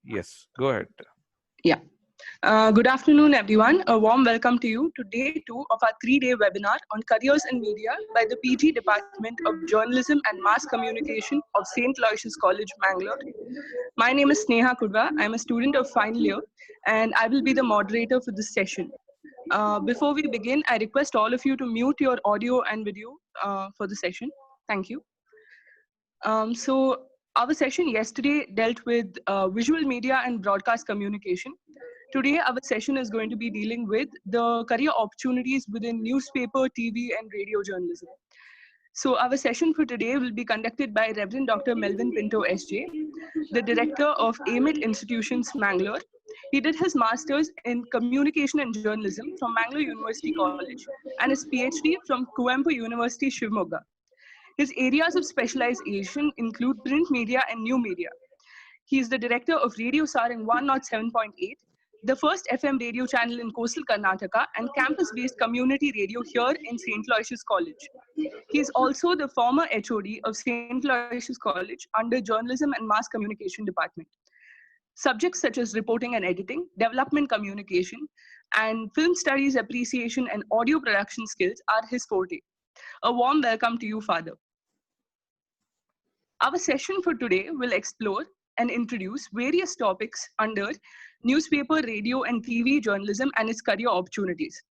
Yes, go ahead. Yeah. Good afternoon, everyone. A warm welcome to you to day 2 of our 3-day webinar on careers in media by the PG Department of Journalism and Mass Communication of St. Aloysius College, Mangalore. My name is Sneha Kudva. I'm a student of final year, and I will be the moderator for this session. Before we begin, I request all of you to mute your audio and video for the session. Thank you. So our session yesterday dealt with visual media and broadcast communication. Today, our session is going to be dealing with the career opportunities within newspaper, TV, and radio journalism. So our session for today will be conducted by Reverend Dr. Melvin Pinto, SJ, the director of AMIT Institutions, Mangalore. He did his master's in communication and journalism from Mangalore University College and his PhD from Kuvempu University, Shivamogga. His areas of specialization include print media and new media. He is the director of Radio Sarang 107.8, the first FM radio channel in coastal Karnataka and campus-based community radio here in St. Aloysius College. He is also the former HOD of St. Aloysius College under Journalism and Mass Communication Department. Subjects such as reporting and editing, development communication, and film studies appreciation and audio production skills are his forte. A warm welcome to you, Father. Our session for today will explore and introduce various topics under newspaper, radio, and TV journalism and its career opportunities.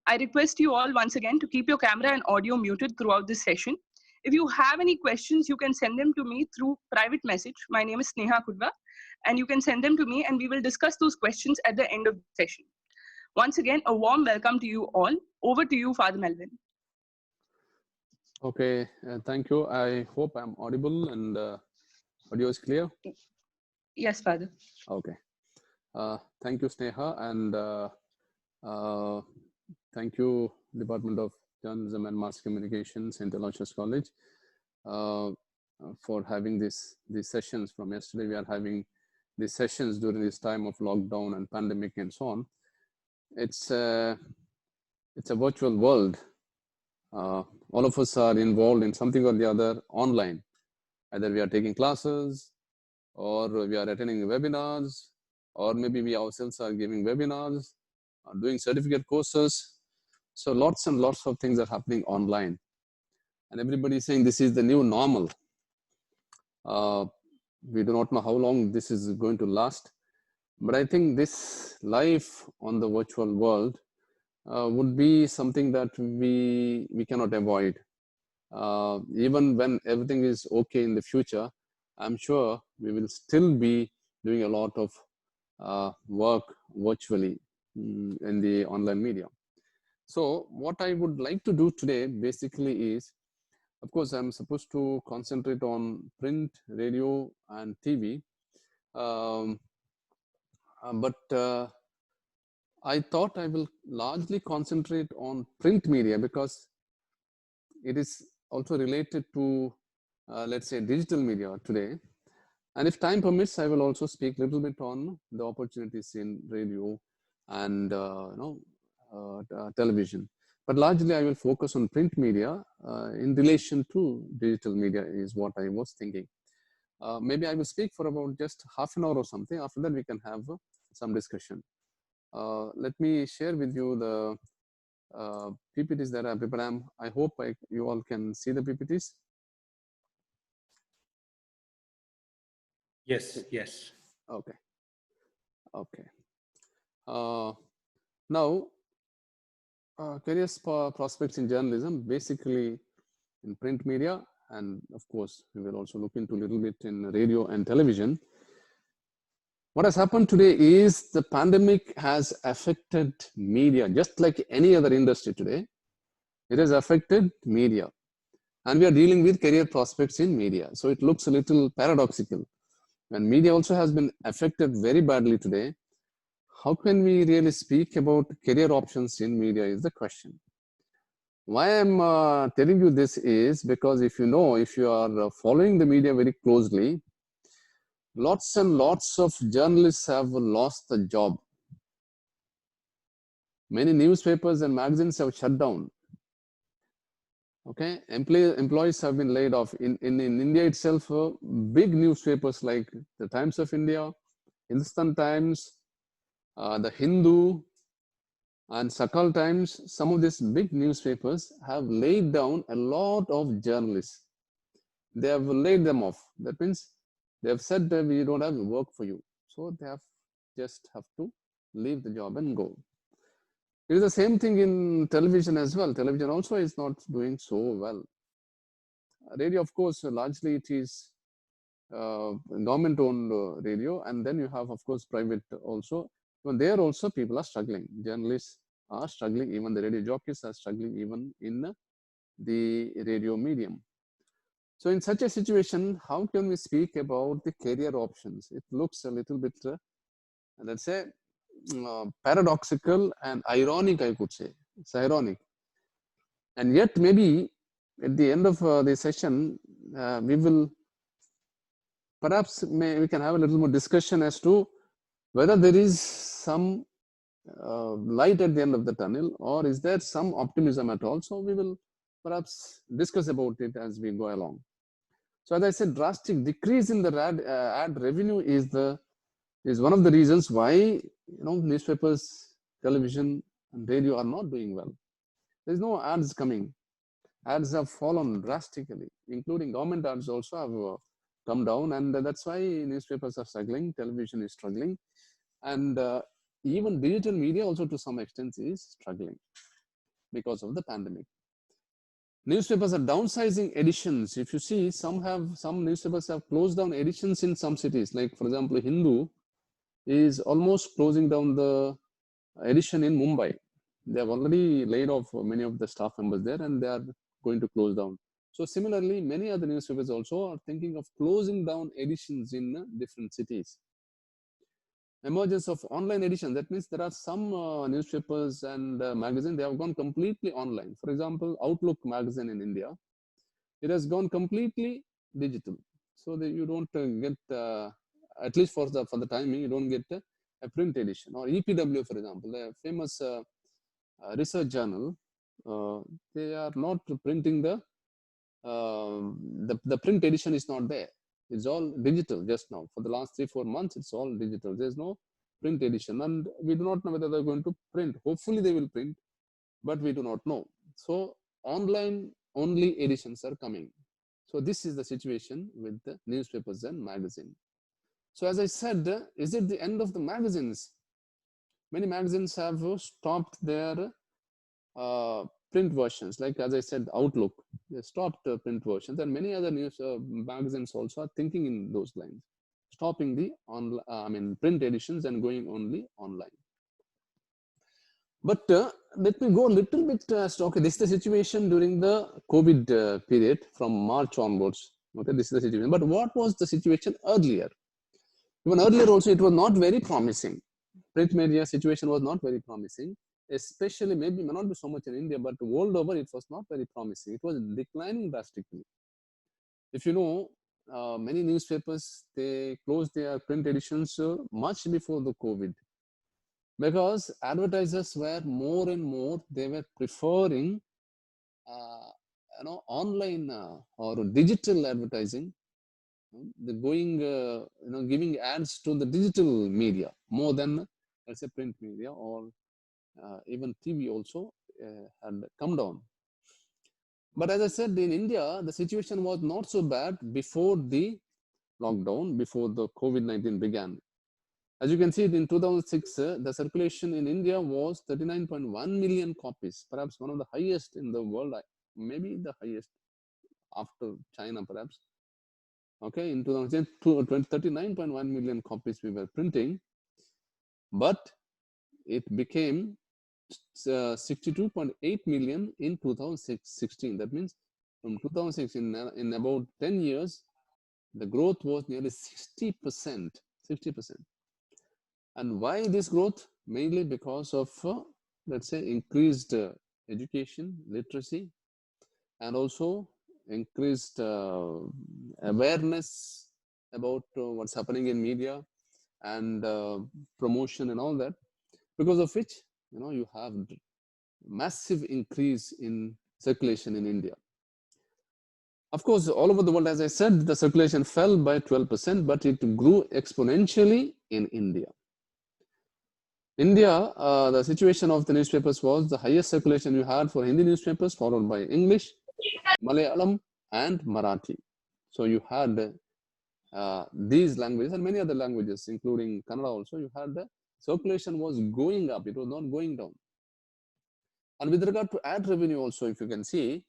I request you all once again to keep your camera and audio muted throughout this session. If you have any questions, you can send them to me through private message. My name is Sneha Kudva, and you can send them to me and we will discuss those questions at the end of the session. Once again, a warm welcome to you all. Over to you, Father Melvin. Okay, thank you. I hope I'm audible and audio is clear. Yes, Father. Okay. Thank you, Sneha, and thank you, Department of Journalism and Mass Communication, St. Aloysius College, for having these sessions. From yesterday, we are having these sessions during this time of lockdown and pandemic and so on. It's a virtual world. All of us are involved in something or the other online. Either we are taking classes, or we are attending webinars, or maybe we ourselves are giving webinars, doing certificate courses. So lots and lots of things are happening online. And everybody is saying this is the new normal. We do not know how long this is going to last. But I think this life on the virtual world would be something that we cannot avoid. Even when everything is okay in the future, I'm sure we will still be doing a lot of work virtually in the online media. So what I would like to do today basically is, of course, I'm supposed to concentrate on print, radio, and TV. But I thought I will largely concentrate on print media because it is also related to, let's say, digital media today. And if time permits, I will also speak a little bit on the opportunities in radio and television. But largely, I will focus on print media in relation to digital media is what I was thinking. Maybe I will speak for about just half an hour or something. After that, we can have some discussion. Let me share with you the PPTs that I prepared. I hope you all can see the PPTs. Yes, yes. Okay. Okay. Now, career prospects in journalism, basically in print media, and of course, we will also look into a little bit in radio and television. What has happened today is the pandemic has affected media, just like any other industry today. It has affected media. And we are dealing with career prospects in media. So it looks a little paradoxical. When media also has been affected very badly today, how can we really speak about career options in media is the question. Why I'm telling you this is because if you are following the media very closely, lots and lots of journalists have lost the job. Many newspapers and magazines have shut down. Okay, employees have been laid off. In India itself, big newspapers like the Times of India, Hindustan Times, the Hindu, and Sakal Times, some of these big newspapers have laid down a lot of journalists. They have laid them off. That means they have said that we don't have work for you. So they have just have to leave the job and go. It is the same thing in television as well. Television also is not doing so well. Radio, of course, largely it is government-owned radio, and then you have, of course, private also. Even there also people are struggling. Journalists are struggling. Even the radio jockeys are struggling even in the radio medium. So in such a situation, how can we speak about the career options? It looks a little bit, let's say, paradoxical and ironic, I could say. It's ironic. And yet maybe at the end of the session, we will perhaps we can have a little more discussion as to whether there is some light at the end of the tunnel, or is there some optimism at all. So we will perhaps discuss about it as we go along. So as I said, drastic decrease in the ad revenue is one of the reasons why newspapers, television, and radio are not doing well. There is no ads coming. Ads have fallen drastically, including government ads also have come down, and that's why newspapers are struggling, television is struggling, and even digital media also to some extent is struggling because of the pandemic. Newspapers are downsizing editions. If you see, some newspapers have closed down editions in some cities. Like for example, Hindu is almost closing down the edition in Mumbai. They have already laid off many of the staff members there, and they are going to close down. So similarly, many other newspapers also are thinking of closing down editions in different cities. Emergence of online edition, that means there are some newspapers and magazines, they have gone completely online. For example, Outlook magazine in India, it has gone completely digital. So that you don't get, at least for the timing, you don't get a print edition. Or EPW, for example, a famous research journal, they are not printing the print edition is not there. It's all digital just now. For the last 3-4 months, it's all digital. There's no print edition, and we do not know whether they're going to print. Hopefully they will print, but we do not know. So online only editions are coming. So this is the situation with the newspapers and magazines. So as I said, is it the end of the magazines? Many magazines have stopped their print versions, like as I said, Outlook, they stopped print versions, and many other news magazines also are thinking in those lines, stopping the print editions and going only online. But let me go a little bit. Okay, this is the situation during the COVID period from March onwards. Okay, this is the situation. But what was the situation earlier? Even earlier also, it was not very promising. Print media situation was not very promising. Especially, maybe may not be so much in India, but world over, it was not very promising. It was declining drastically. If you know, many newspapers, they closed their print editions much before the COVID, because advertisers were more and more, they were preferring online or digital advertising, giving ads to the digital media more than, let's say, print media, or even TV also had come down. But as I said, in India, the situation was not so bad before the lockdown, before the COVID-19 began. As you can see, in 2006, the circulation in India was 39.1 million copies, perhaps one of the highest in the world, maybe the highest after China, perhaps. Okay, in 2010, 39.1 million copies we were printing, but it became 62.8 million in 2016. That means from 2016, in about 10 years, the growth was nearly 60%. 60%. And why this growth? Mainly because of, let's say, increased education, literacy, and also increased awareness about what's happening in media, and promotion and all that, because of which you have massive increase in circulation in India. Of course, all over the world, as I said, the circulation fell by 12%, but it grew exponentially in India. India, the situation of the newspapers was the highest circulation you had for Hindi newspapers, followed by English, Malayalam, and Marathi. So you had these languages and many other languages, including Kannada also. You had the circulation was going up, it was not going down. And with regard to ad revenue also, if you can see,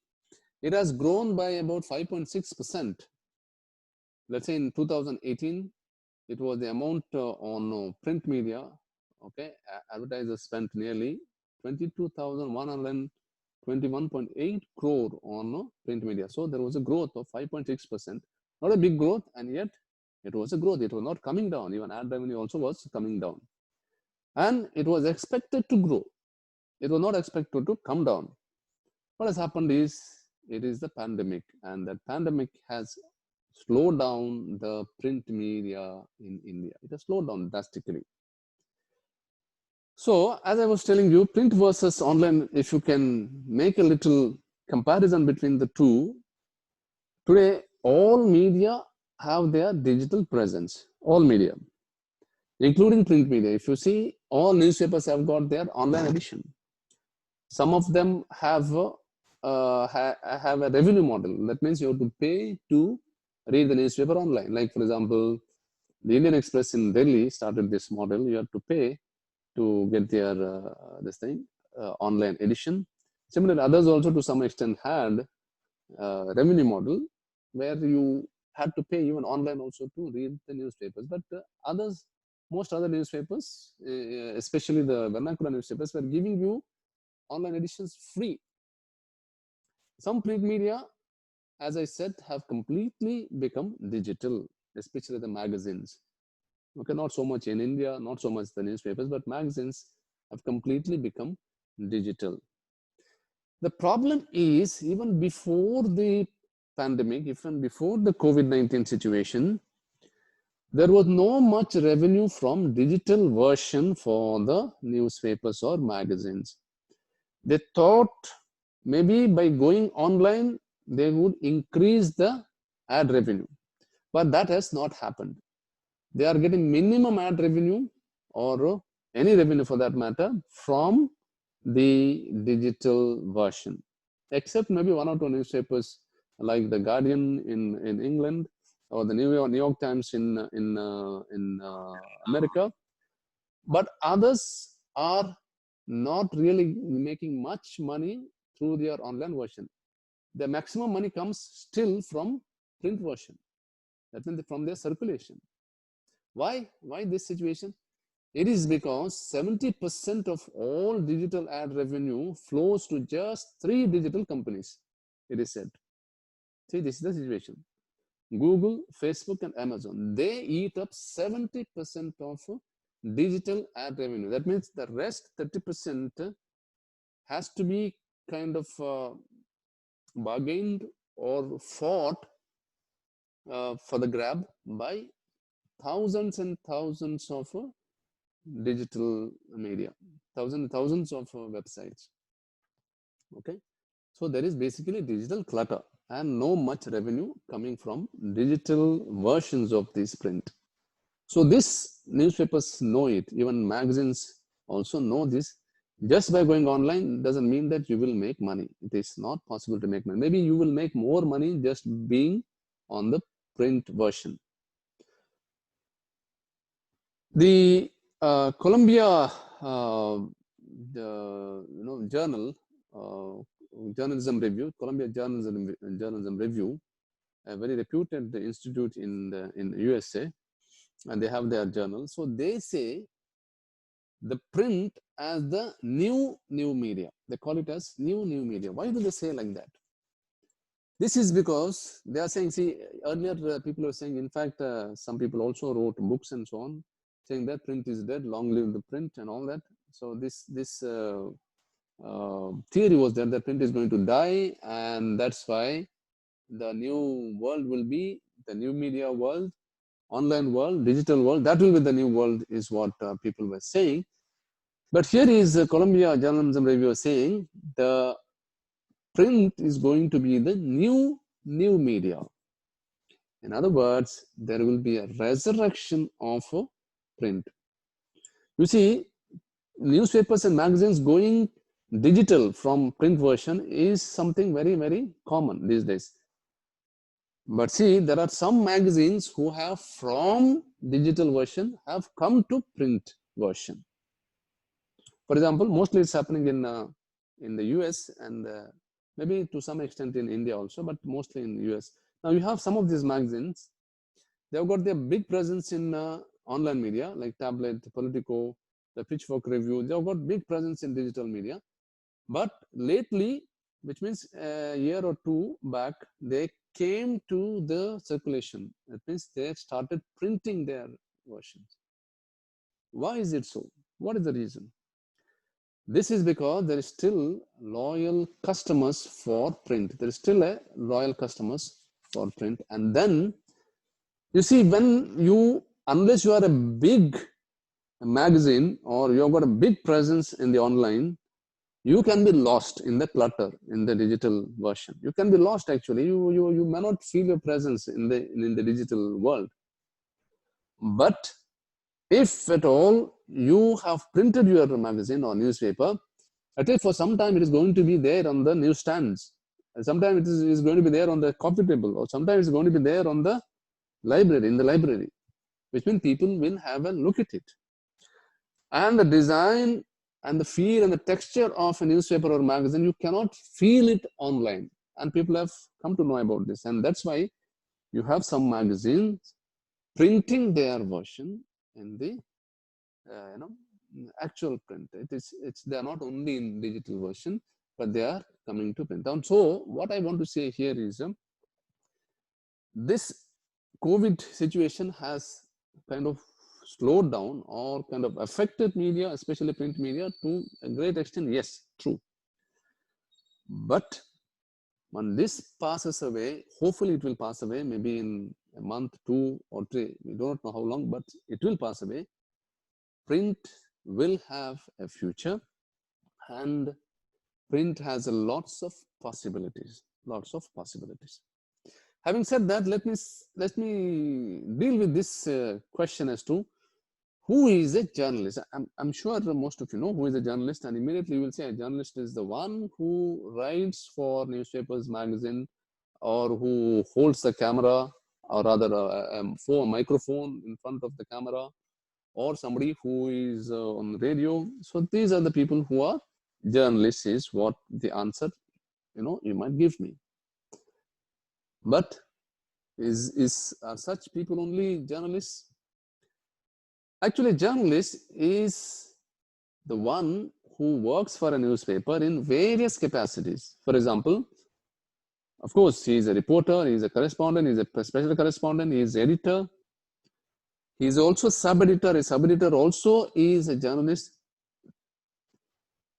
it has grown by about 5.6%. Let's say in 2018, it was the amount on print media. Okay, advertisers spent nearly 22,121.8 crore on print media. So there was a growth of 5.6%. Not a big growth, and yet it was a growth. It was not coming down. Even ad revenue also was coming down. And it was expected to grow. It was not expected to come down. What has happened is, it is the pandemic, and that pandemic has slowed down the print media in India. It has slowed down drastically. So, as I was telling you, print versus online, if you can make a little comparison between the two, today all media have their digital presence, all media, including print media. If you see, all newspapers have got their online edition. Some of them have a revenue model. That means you have to pay to read the newspaper online. Like, for example, the Indian Express in Delhi started this model. You have to pay to get their online edition. Similarly, others also to some extent had revenue model where you had to pay even online also to read the newspapers. But most other newspapers, especially the vernacular newspapers, were giving you online editions free. Some print media, as I said, have completely become digital, especially the magazines. Okay, not so much in India, not so much the newspapers, but magazines have completely become digital. The problem is, even before the pandemic, even before the COVID-19 situation, there was no much revenue from digital version for the newspapers or magazines. They thought maybe by going online, they would increase the ad revenue, but that has not happened. They are getting minimum ad revenue or any revenue for that matter from the digital version, except maybe one or two newspapers like the Guardian in England or the New York Times in America. But others are not really making much money through their online version. The maximum money comes still from print version. That means from their circulation. Why this situation? It is because 70% of all digital ad revenue flows to just 3 digital companies, it is said. See, this is the situation. Google, Facebook, and Amazon, they eat up 70% of digital ad revenue. That means the rest 30% has to be kind of bargained or fought for the grab by thousands and thousands of digital media, thousands of websites. Okay, so there is basically digital clutter and no much revenue coming from digital versions of this print. So this newspapers know it, even magazines also know this. Just by going online doesn't mean that you will make money. It is not possible to make money. Maybe you will make more money just being on the print version. The Columbia journal, Journalism Review, Columbia Journalism Review, a very reputed institute in USA, and they have their journal. So they say the print as the new media. They call it as new media. Why do they say like that? This is because they are saying, see, earlier people were saying, in fact, some people also wrote books and so on, saying that print is dead, long live the print and all that. So this theory was that the print is going to die, and that's why the new world will be the new media world, online world, digital world. That will be the new world, is what people were saying. But here is Columbia Journalism Review saying the print is going to be the new media. In other words, there will be a resurrection of print. You see, newspapers and magazines going digital from print version is something very, very common these days. But see, there are some magazines who have from digital version have come to print version. For example, mostly it's happening in the US and maybe to some extent in India also, but mostly in the US. Now you have some of these magazines, they've got their big presence in online media like Tablet, Politico, the Pitchfork Review. They've got big presence in digital media. But lately, which means a year or two back, they came to the circulation. That means they started printing their versions. Why is it so? What is the reason? This is because there is still loyal customers for print. There is still a loyal customers for print. And then you see, unless you are a big magazine or you've got a big presence in the online, you can be lost in the clutter in the digital version. You can be lost actually. You may not feel your presence in the digital world. But if at all you have printed your magazine or newspaper, at least for some time it is going to be there on the newsstands. And sometimes it is going to be there on the coffee table, or sometimes it's going to be there on the library, in the library, which means people will have a look at it. And the design and the feel and the texture of a newspaper or magazine, you cannot feel it online. And people have come to know about this. And that's why you have some magazines printing their version in the actual print. They are not only in digital version, but they are coming to print. And so what I want to say here is this COVID situation has kind of slowed down or kind of affected media, especially print media, to a great extent. Yes, true. But when this passes away, hopefully it will pass away, maybe in a month, 2 or 3, we don't know how long, but it will pass away. Print will have a future, and print has lots of possibilities, Having said that, let me deal with this question as to who is a journalist. I'm sure most of you know who is a journalist, and immediately you will say a journalist is the one who writes for newspapers, magazine, or who holds the camera, or rather for a microphone in front of the camera, or somebody who is on radio. So these are the people who are journalists, is what the answer you might give me. But are such people only journalists? Actually, journalist is the one who works for a newspaper in various capacities. For example, of course, he is a reporter, he is a correspondent, he is a special correspondent, he is editor. He is also sub-editor. A sub-editor also is a journalist.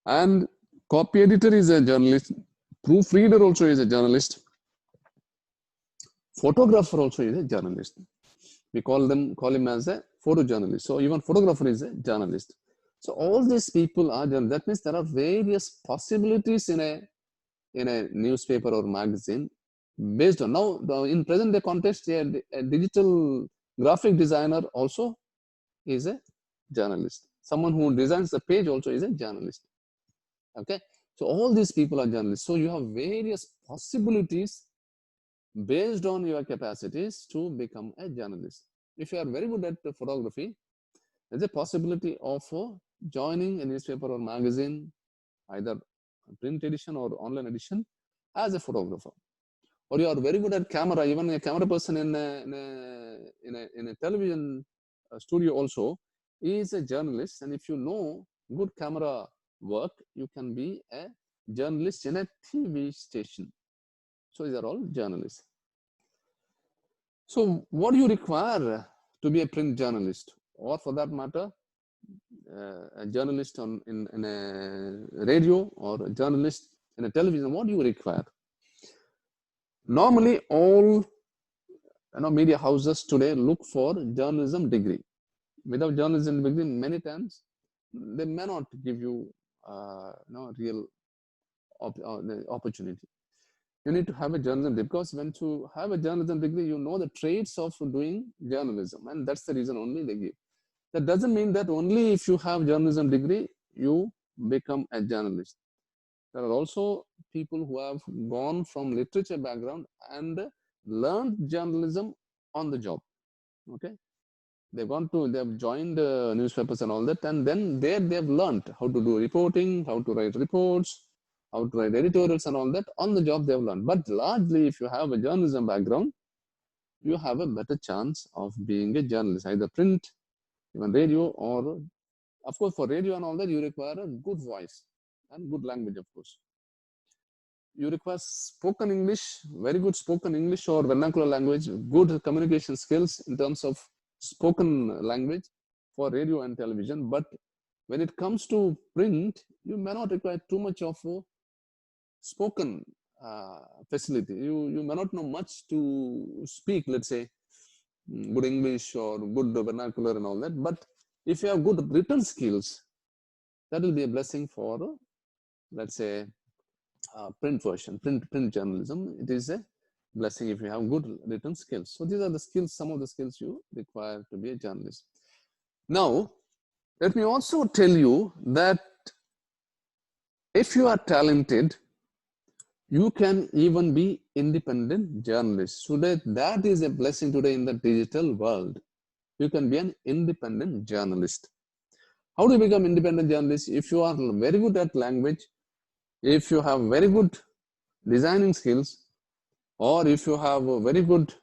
And copy editor is a journalist. Proofreader also is a journalist. Photographer also is a journalist. We call him as a photojournalist. So even photographer is a journalist. So all these people are journalists. That means there are various possibilities in a newspaper or magazine based on. Now in present day context, a digital graphic designer also is a journalist. Someone who designs the page also is a journalist. Okay, so all these people are journalists. So you have various possibilities based on your capacities to become a journalist. If you are very good at photography, there's a possibility of joining a newspaper or magazine, either print edition or online edition, as a photographer. Or you are very good at camera, even a camera person in a television studio also is a journalist. And if you know good camera work, you can be a journalist in a TV station. So these are all journalists. So what do you require to be a print journalist, or for that matter, a journalist in a radio, or a journalist in a television? What do you require? Normally, all media houses today look for journalism degree. Without journalism degree, many times they may not give you real opportunity. You need to have a journalism degree, because when you have a journalism degree, you know the traits of doing journalism, and that's the reason only they give. That doesn't mean that only if you have journalism degree, you become a journalist. There are also people who have gone from literature background and learned journalism on the job. Okay, they've joined newspapers and all that, and then there they've learned how to do reporting, how to write reports, how to write editorials and all that. On the job they've learned. But largely, if you have a journalism background, you have a better chance of being a journalist, either print, even radio, or of course for radio and all that you require a good voice and good language. Of course, you require spoken English, very good spoken English or vernacular language, good communication skills in terms of spoken language for radio and television. But when it comes to print, you may not require too much of a spoken facility. You may not know much to speak, let's say, good English or good vernacular and all that. But if you have good written skills, that will be a blessing for, let's say, print version, print journalism. It is a blessing if you have good written skills. So these are the skills, some of the skills you require to be a journalist. Now, let me also tell you that if you are talented, you can even be independent journalist. So that is a blessing today in the digital world. You can be an independent journalist. How do you become independent journalist? If you are very good at language, if you have very good designing skills, or if you have a very good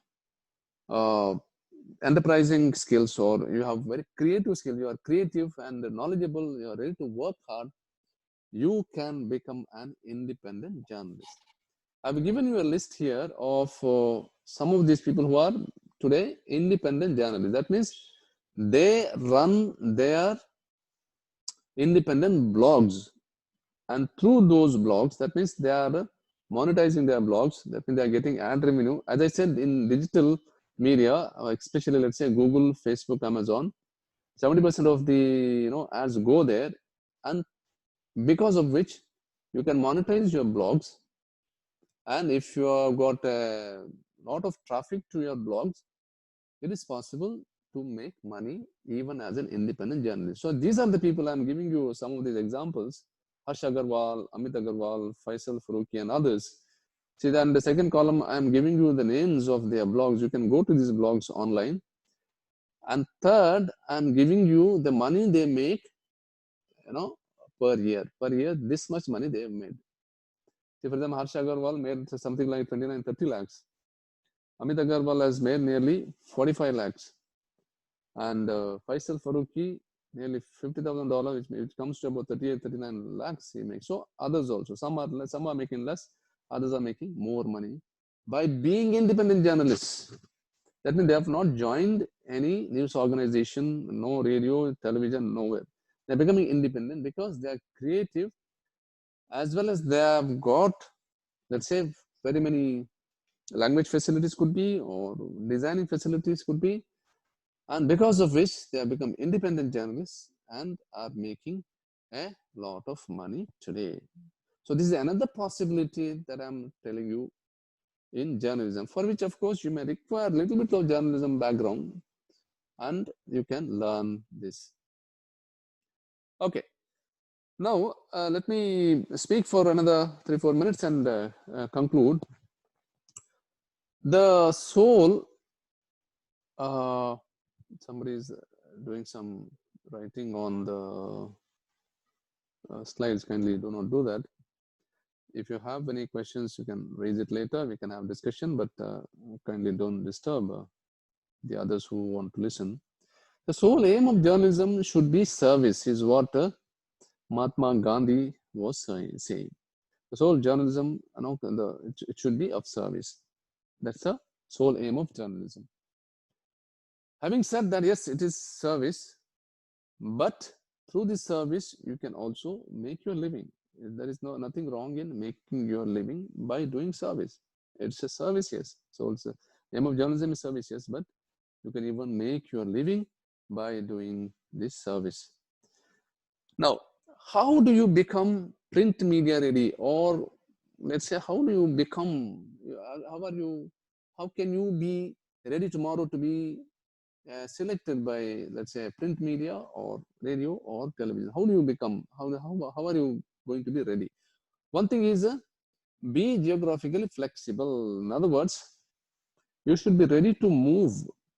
enterprising skills, or you have very creative skills, you are creative and knowledgeable, you are ready to work hard, you can become an independent journalist. I've given you a list here of some of these people who are today independent journalists. That means they run their independent blogs, and through those blogs, that means they are monetizing their blogs. That means they are getting ad revenue. As I said, in digital media, especially let's say Google, Facebook, Amazon, 70% of the ads go there, and because of which you can monetize your blogs. And if you have got a lot of traffic to your blogs, it is possible to make money even as an independent journalist. So these are the people I'm giving you some of these examples. Harsh Agarwal, Amit Agarwal, Faisal Farooqi, and others. See, then the second column, I'm giving you the names of their blogs. You can go to these blogs online. And third, I'm giving you the money they make, per year. Per year, this much money they have made. See, for example, Harsh Agarwal made something like 29, 30 lakhs. Amit Agarwal has made nearly 45 lakhs. And Faisal Farooqi, nearly $50,000, which comes to about 38, 39 lakhs he makes. So others also, some are making less, others are making more money by being independent journalists. That means they have not joined any news organization, no radio, television, nowhere. They're becoming independent because they are creative, as well as they have got, let's say, very many language facilities could be, or designing facilities could be. And because of which they have become independent journalists and are making a lot of money today. So this is another possibility that I'm telling you in journalism, for which of course you may require a little bit of journalism background, and you can learn this. Okay, now let me speak for another 3-4 minutes and conclude. The soul, somebody is doing some writing on the slides. Kindly do not do that. If you have any questions, you can raise it later. We can have discussion, but kindly don't disturb the others who want to listen. The sole aim of journalism should be service, is what Mahatma Gandhi was saying. The sole journalism, it should be of service. That's the sole aim of journalism. Having said that, yes, it is service, but through this service, you can also make your living. There is nothing wrong in making your living by doing service. It's a service, yes. So it's the aim of journalism is service, yes, but you can even make your living by doing this service. Now, how do you become print media ready? Or let's say, how do you become, how can you be ready tomorrow to be selected by, let's say, print media or radio or television? How do you become, how are you going to be ready? One thing is be geographically flexible. In other words, you should be ready to move.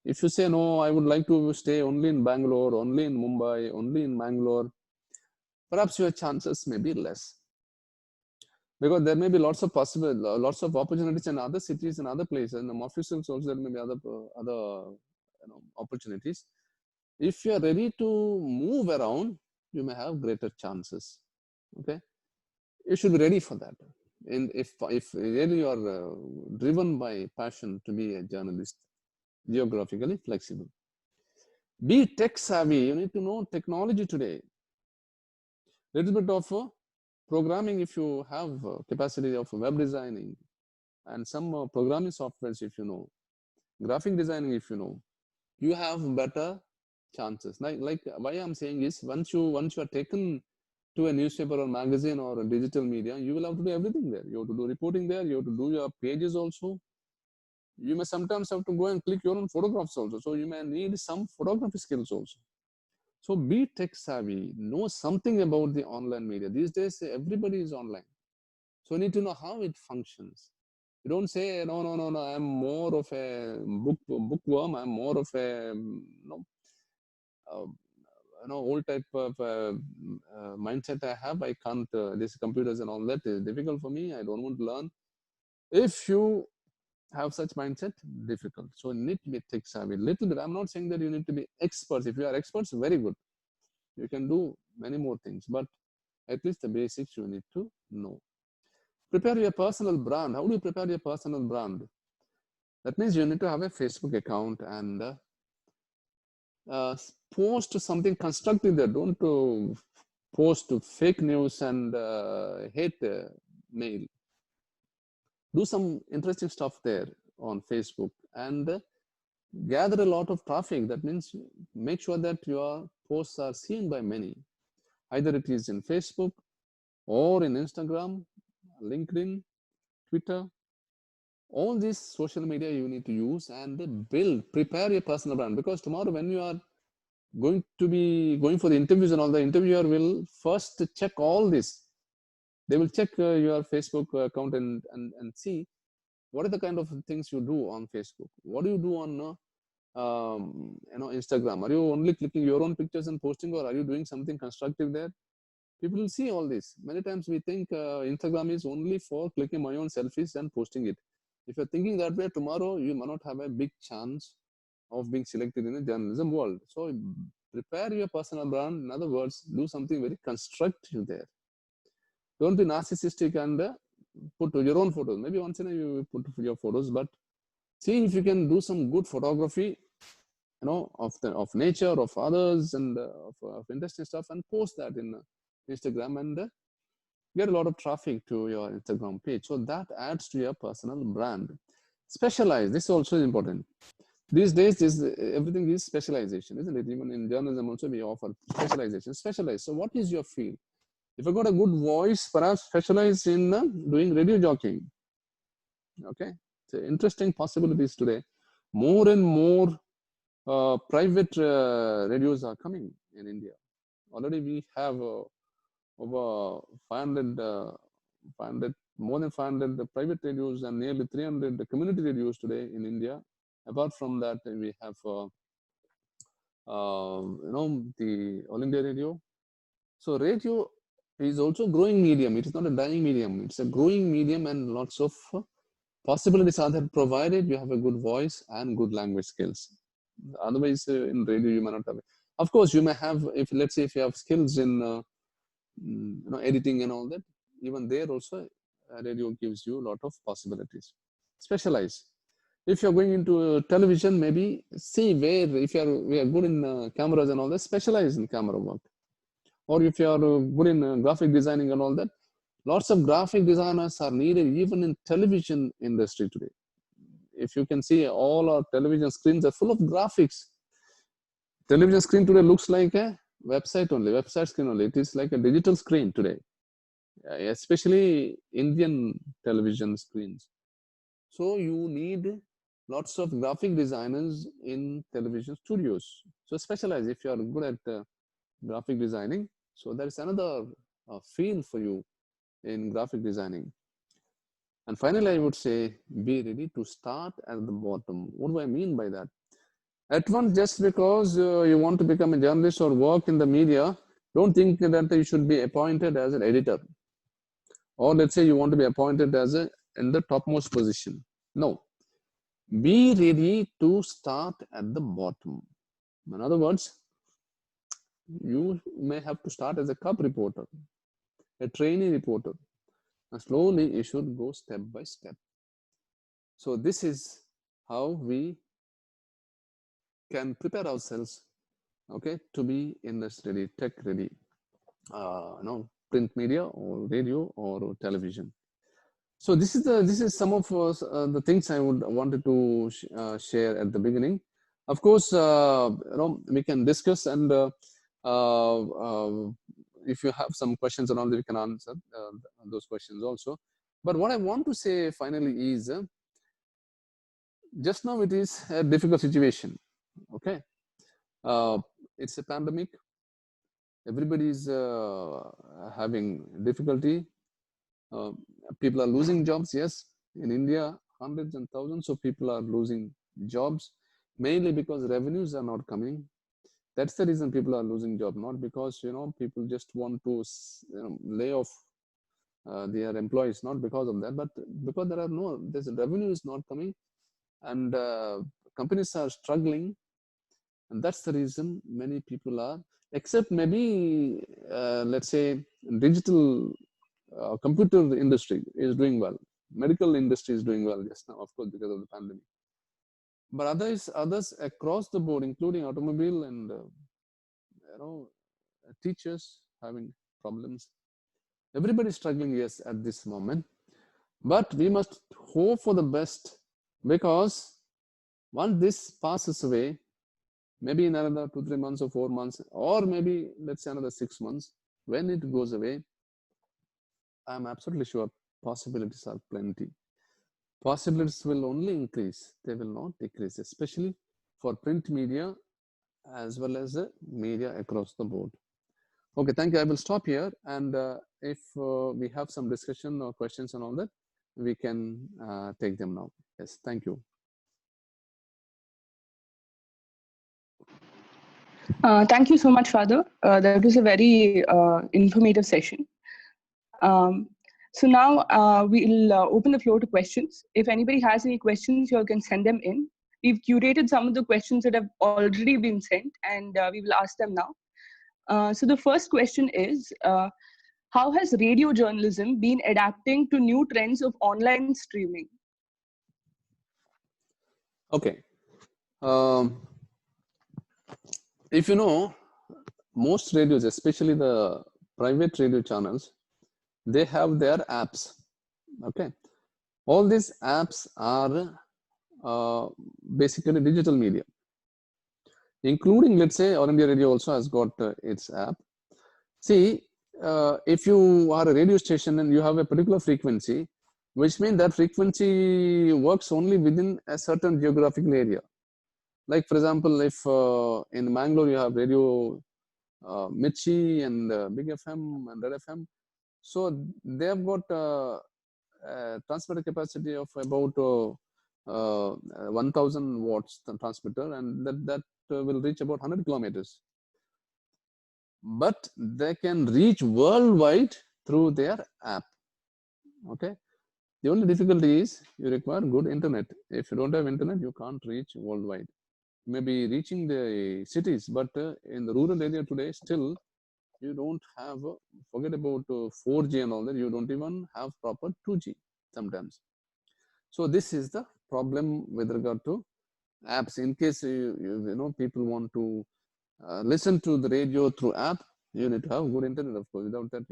If you say, no, I would like to stay only in Bangalore, only in Mumbai, only in Mangalore, perhaps your chances may be less. Because there may be lots of possible, lots of opportunities in other cities and other places, and officials also there may be other opportunities. If you are ready to move around, you may have greater chances. Okay, you should be ready for that. And if really you are driven by passion to be a journalist, geographically flexible. Be tech savvy. You need to know technology today. Little bit of programming if you have capacity of web designing, and some programming softwares if you know, graphic designing if you know, you have better chances. Like why I'm saying is, once you are taken to a newspaper or magazine or a digital media, you will have to do everything there. You have to do reporting there, you have to do your pages also. You may sometimes have to go and click your own photographs also. So you may need some photography skills also. So be tech savvy, know something about the online media. These days, everybody is online. So you need to know how it functions. You don't say, no, I'm more of a bookworm. I'm more of a, old type of mindset I have. I can't, this computers and all that is difficult for me. I don't want to learn. If you have such mindset, difficult. So you need to be tech savvy. Little bit. I'm not saying that you need to be experts. If you are experts, very good. You can do many more things, but at least the basics you need to know. Prepare your personal brand. How do you prepare your personal brand? That means you need to have a Facebook account and post something constructive there. Don't post fake news and hate mail. Do some interesting stuff there on Facebook and gather a lot of traffic. That means make sure that your posts are seen by many. Either it is in Facebook or in Instagram, LinkedIn, Twitter. All these social media you need to use and prepare your personal brand. Because tomorrow when you are going for the interviews and all, the interviewer will first check all this. They will check your Facebook account and see what are the kind of things you do on Facebook. What do you do on Instagram? Are you only clicking your own pictures and posting, or are you doing something constructive there? People will see all this. Many times we think Instagram is only for clicking my own selfies and posting it. If you're thinking that way, tomorrow you may not have a big chance of being selected in the journalism world. So prepare your personal brand. In other words, do something very constructive there. Don't be narcissistic and put your own photos. Maybe once in a while you put your photos, but see if you can do some good photography, of nature, of others, and of interesting stuff, and post that in Instagram and get a lot of traffic to your Instagram page. So that adds to your personal brand. Specialize. This also is important. These days, everything is specialization, isn't it? Even in journalism also we offer specialization. Specialize. So what is your field? If I got a good voice, perhaps specialize in doing radio jockeying. Okay. So interesting possibilities today. More and more private radios are coming in India. Already we have over 500, more than 500 private radios and nearly 300 community radios today in India. Apart from that, we have the All India Radio. So radio is also growing medium. It is not a dying medium. It's a growing medium, and lots of possibilities are there, provided you have a good voice and good language skills. Otherwise, in radio you may not have it. Of course, you may have, if let's say if you have skills in editing and all that, even there also radio gives you a lot of possibilities. Specialize. If you're going into television, maybe see where, if we are good in cameras and all that, specialize in camera work. Or if you are good in graphic designing and all that, lots of graphic designers are needed even in television industry today. If you can see, all our television screens are full of graphics. Television screen today looks like a website screen only. It is like a digital screen today, especially Indian television screens. So you need lots of graphic designers in television studios. So specialize if you are good at graphic designing. So there is another field for you in graphic designing. And finally, I would say be ready to start at the bottom. What do I mean by that? At once, just because you want to become a journalist or work in the media, don't think that you should be appointed as an editor. Or let's say you want to be appointed as in the topmost position. No. Be ready to start at the bottom. In other words, you may have to start as a cub reporter, a trainee reporter, and slowly you should go step by step. So this is how we can prepare ourselves, okay, to be industry ready, tech ready, print media or radio or television. So this is some of the things I would wanted to share at the beginning. Of course, we can discuss, and if you have some questions around it, we can answer those questions also. But what I want to say finally is, just now it is a difficult situation. Okay, it's a pandemic. Everybody is having difficulty. People are losing jobs. Yes, in India, hundreds and thousands of people are losing jobs, mainly because revenues are not coming. That's the reason people are losing job, not because people just want to lay off their employees, not because of that, but because there's revenue is not coming, and companies are struggling, and that's the reason many people are, except maybe let's say digital computer industry is doing well, medical industry is doing well just now, of course, because of the pandemic. But others across the board, including automobile and teachers having problems. Everybody is struggling, yes, at this moment. But we must hope for the best, because once this passes away, maybe in another 2-3 months or 4 months, or maybe let's say another 6 months, when it goes away, I'm absolutely sure possibilities are plenty. Possibilities will only increase, they will not decrease, especially for print media as well as media across the board. Okay, thank you. I will stop here, and if we have some discussion or questions and all that, we can take them now. Yes, thank you. Thank you so much, Father. That was a very informative session. So now we'll open the floor to questions. If anybody has any questions, you can send them in. We've curated some of the questions that have already been sent, and we will ask them now. So the first question is, how has radio journalism been adapting to new trends of online streaming? Okay. If most radios, especially the private radio channels, they have their apps. Okay. All these apps are basically digital media, including, let's say, All India Radio also has got its app. See, if you are a radio station and you have a particular frequency, which means that frequency works only within a certain geographical area. Like, for example, if in Mangalore you have radio Mirchi and Big FM and Red FM, so they have got a transmitter capacity of about 1000 watts transmitter, and that will reach about 100 kilometers. But they can reach worldwide through their app. Okay. The only difficulty is you require good internet. If you don't have internet, you can't reach worldwide. Maybe reaching the cities, but in the rural area today, still you don't have, forget about 4G and all that, you don't even have proper 2G sometimes. So this is the problem with regard to apps. In case people want to listen to the radio through app, you need to have good internet, of course. Without that,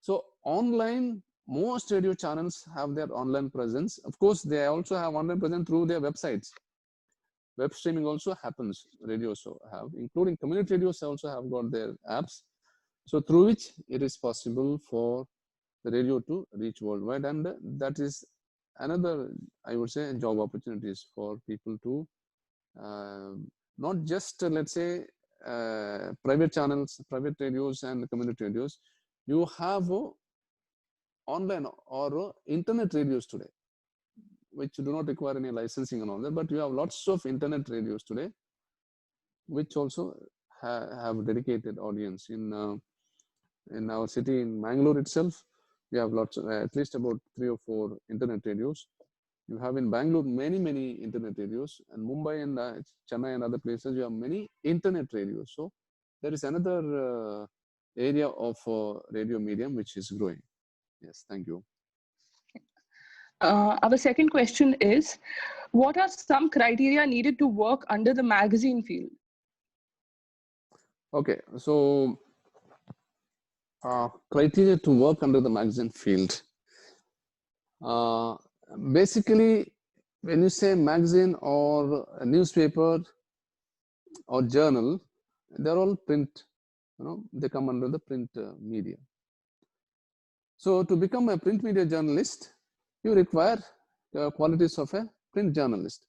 so online, most radio channels have their online presence. Of course, they also have online presence through their websites. Web streaming also happens. Radios have, including community radios, also have got their apps. So through which it is possible for the radio to reach worldwide, and that is another, I would say, job opportunities for people to not just, let's say, private channels, private radios and community radios. You have online or internet radios today, which do not require any licensing and all that, but you have lots of internet radios today, which also have dedicated audience. In our city, in Mangalore itself, we have lots of, at least about 3 or 4 internet radios. You have in Bangalore many internet radios, and Mumbai and Chennai and other places, you have many internet radios. So there is another area of radio medium which is growing. Yes, thank you. Our second question is, what are some criteria needed to work under the magazine field? Okay, so criteria to work under the magazine field. Basically, when you say magazine or a newspaper or journal, they're all print, they come under the print media. So to become a print media journalist, you require qualities of a print journalist.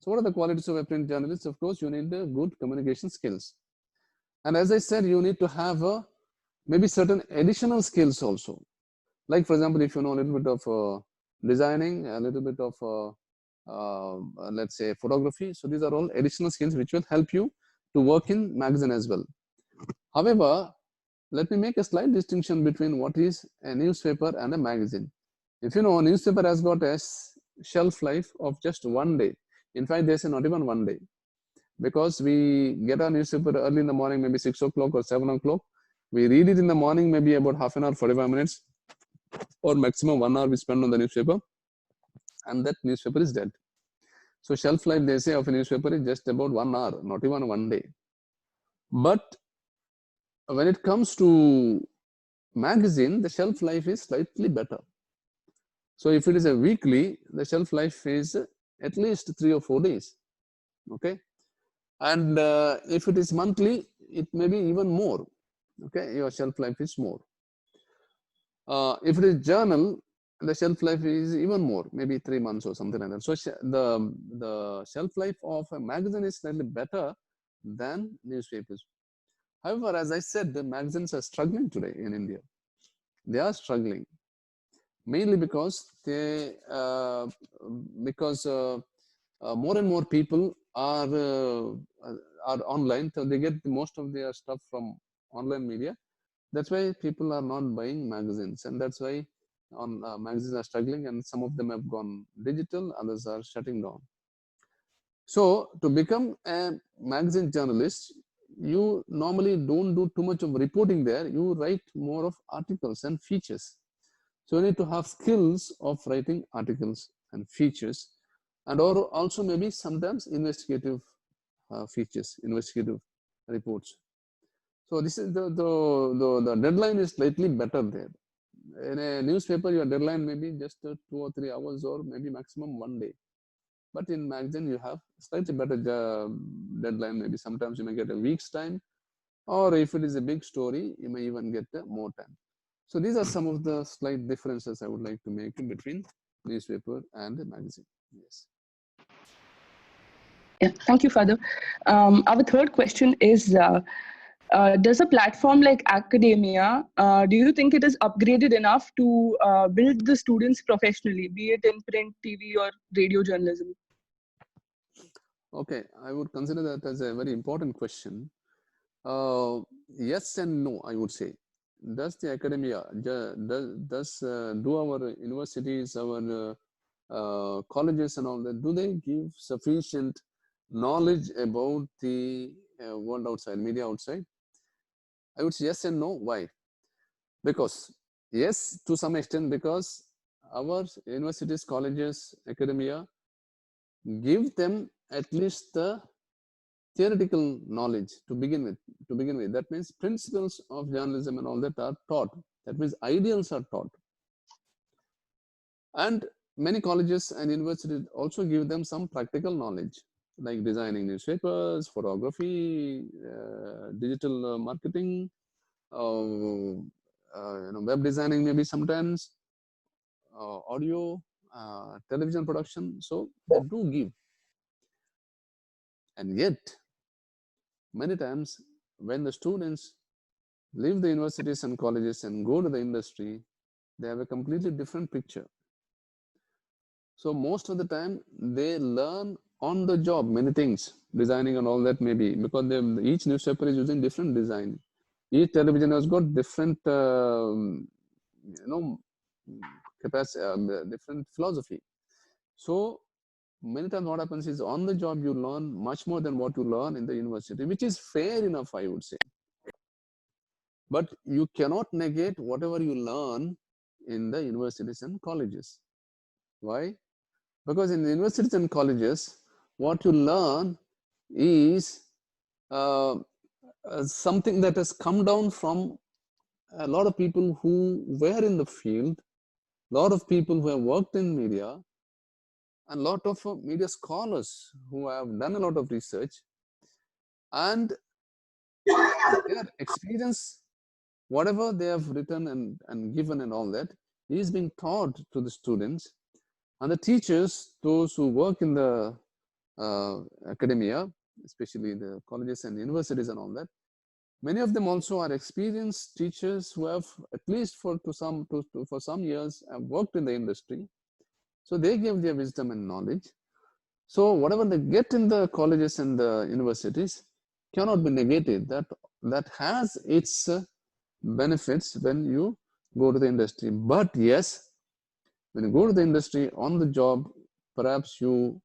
So what are the qualities of a print journalist? Of course, you need good communication skills. And as I said, you need to have maybe certain additional skills also. Like, for example, if you know a little bit of designing, a little bit of, let's say, photography. So these are all additional skills which will help you to work in magazine as well. However, let me make a slight distinction between what is a newspaper and a magazine. If you know, a newspaper has got a shelf life of just 1 day. In fact, they say not even 1 day. Because we get our newspaper early in the morning, maybe 6 o'clock or 7 o'clock. We read it in the morning, maybe about half an hour, 45 minutes, or maximum 1 hour we spend on the newspaper, and that newspaper is dead. So shelf life, they say, of a newspaper is just about 1 hour, not even 1 day. But when it comes to magazine, the shelf life is slightly better. So if it is a weekly, the shelf life is at least 3 or 4 days. Okay. And if it is monthly, it may be even more. Okay, your shelf life is more. If it is journal, the shelf life is even more, maybe 3 months or something like that. So the shelf life of a magazine is slightly better than newspapers. However, as I said, the magazines are struggling today in India. They are struggling mainly because more and more people are online, so they get most of their stuff from online media. That's why people are not buying magazines, and that's why magazines are struggling, and some of them have gone digital, others are shutting down. So to become a magazine journalist, you normally don't do too much of reporting there. You write more of articles and features. So you need to have skills of writing articles and features, and or also maybe sometimes investigative features, investigative reports. So this is the deadline is slightly better there. In a newspaper, your deadline may be just 2 or 3 hours, or maybe maximum 1 day. But in magazine, you have slightly better deadline. Maybe sometimes you may get a week's time, or if it is a big story, you may even get more time. So these are some of the slight differences I would like to make between newspaper and magazine. Yes. Yeah, thank you, Father. Our third question is, does a platform like academia, do you think it is upgraded enough to build the students professionally, be it in print, TV, or radio journalism? Okay, I would consider that as a very important question. Yes and no, I would say. Does the academia, do our universities, our colleges and all that, do they give sufficient knowledge about the world outside, media outside? I would say yes and no. Why? Because yes, to some extent, because our universities, colleges, academia give them at least the theoretical knowledge to begin with. That means principles of journalism and all that are taught. That means ideals are taught. And many colleges and universities also give them some practical knowledge, like designing newspapers, photography, digital marketing, web designing maybe sometimes, audio, television production. So they do give. And yet, many times when the students leave the universities and colleges and go to the industry, they have a completely different picture. So most of the time they learn on the job many things, designing and all that, maybe because each newspaper is using different design. Each television has got different, capacity, different philosophy. So many times what happens is on the job you learn much more than what you learn in the university, which is fair enough, I would say. But you cannot negate whatever you learn in the universities and colleges. Why? Because in the universities and colleges, what you learn is something that has come down from a lot of people who were in the field, a lot of people who have worked in media, and a lot of media scholars who have done a lot of research, and their experience, whatever they have written and given and all that, is being taught to the students. And the teachers, those who work in the academia, especially the colleges and universities and all that, many of them also are experienced teachers who have, at least for some years, have worked in the industry. So they give their wisdom and knowledge. So whatever they get in the colleges and the universities cannot be negated. That has its benefits when you go to the industry. But yes, when you go to the industry on the job, perhaps you